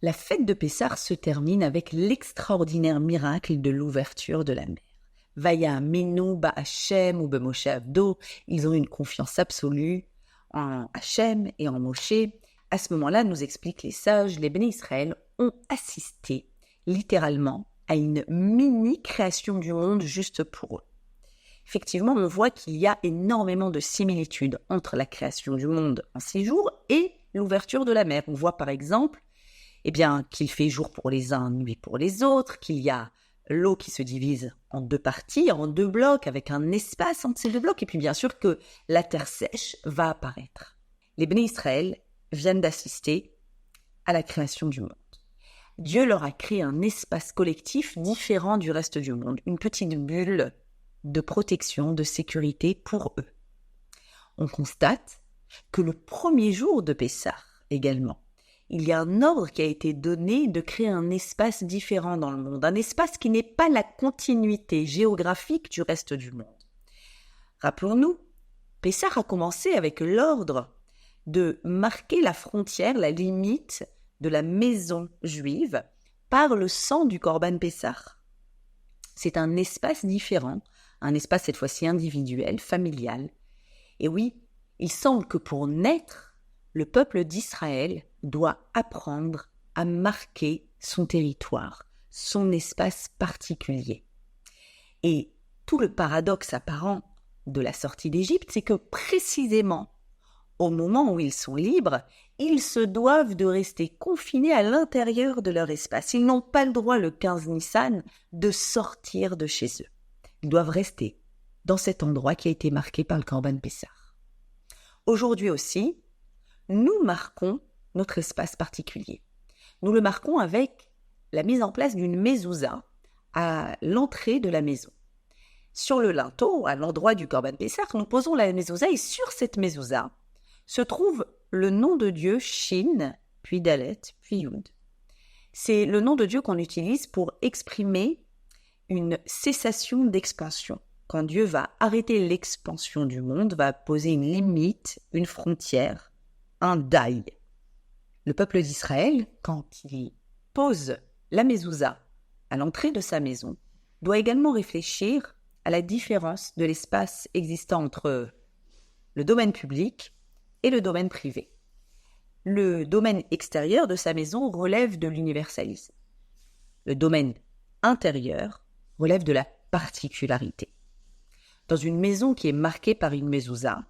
La fête de Pessah se termine avec l'extraordinaire miracle de l'ouverture de la mer. Vaya'aminu ba'Hashem ou b'Moshe Avdo, ils ont une confiance absolue en Hachem et en Moshe. À ce moment-là, nous expliquent les sages, les bénis Israël ont assisté littéralement à une mini-création du monde juste pour eux. Effectivement, on voit qu'il y a énormément de similitudes entre la création du monde en 6 jours et l'ouverture de la mer. On voit par exemple qu'il fait jour pour les uns, nuit pour les autres, qu'il y a l'eau qui se divise en 2 parties, en 2 blocs, avec un espace entre ces 2 blocs, et puis bien sûr que la terre sèche va apparaître. Les bénis Israël viennent d'assister à la création du monde. Dieu leur a créé un espace collectif différent du reste du monde, une petite bulle de protection, de sécurité pour eux. On constate que le premier jour de Pessah également, il y a un ordre qui a été donné de créer un espace différent dans le monde, un espace qui n'est pas la continuité géographique du reste du monde. Rappelons-nous, Pessah a commencé avec l'ordre de marquer la frontière, la limite de la maison juive par le sang du Corban Pessah. C'est un espace différent, un espace cette fois-ci individuel, familial. Et oui, il semble que pour naître, le peuple d'Israël doit apprendre à marquer son territoire, son espace particulier. Et tout le paradoxe apparent de la sortie d'Égypte, c'est que précisément au moment où ils sont libres, ils se doivent de rester confinés à l'intérieur de leur espace. Ils n'ont pas le droit, le 15 Nissan, de sortir de chez eux. Ils doivent rester dans cet endroit qui a été marqué par le Corban Pessah. Aujourd'hui aussi, nous marquons notre espace particulier. Nous le marquons avec la mise en place d'une mezouza à l'entrée de la maison. Sur le linteau, à l'endroit du Corban Pessah, nous posons la mezouza et sur cette mezouza se trouve le nom de Dieu Shin, puis Dalet, puis Yud. C'est le nom de Dieu qu'on utilise pour exprimer une cessation d'expansion. Quand Dieu va arrêter l'expansion du monde, va poser une limite, une frontière, un daï. Le peuple d'Israël, quand il pose la mezouza à l'entrée de sa maison, doit également réfléchir à la différence de l'espace existant entre le domaine public et le domaine privé. Le domaine extérieur de sa maison relève de l'universalisme. Le domaine intérieur relève de la particularité. Dans une maison qui est marquée par une mezouza,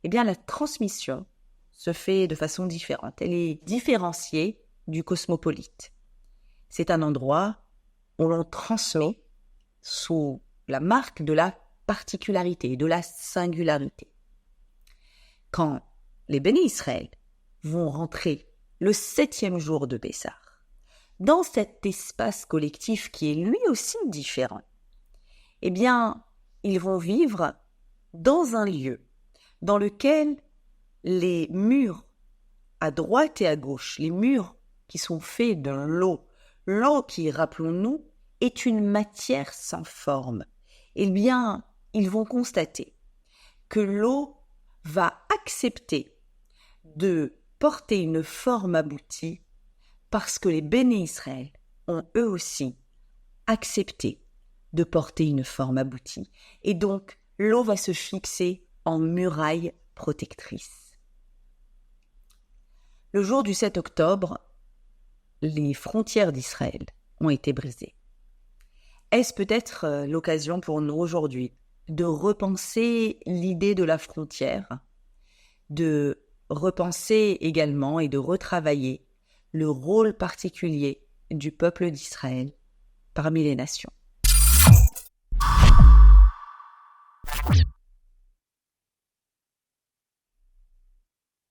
la transmission se fait de façon différente. Elle est différenciée du cosmopolite. C'est un endroit où l'on transmet sous la marque de la particularité, de la singularité. Quand les bénis Israël vont rentrer le 7e jour de Pessah, dans cet espace collectif qui est lui aussi différent, ils vont vivre dans un lieu dans lequel les murs à droite et à gauche, les murs qui sont faits de l'eau qui, rappelons-nous, est une matière sans forme, ils vont constater que l'eau va accepter de porter une forme aboutie parce que les bénis Israël ont eux aussi accepté de porter une forme aboutie. Et donc, l'eau va se fixer en muraille protectrice. Le jour du 7 octobre, les frontières d'Israël ont été brisées. Est-ce peut-être l'occasion pour nous aujourd'hui de repenser l'idée de la frontière, de repenser également et de retravailler le rôle particulier du peuple d'Israël parmi les nations?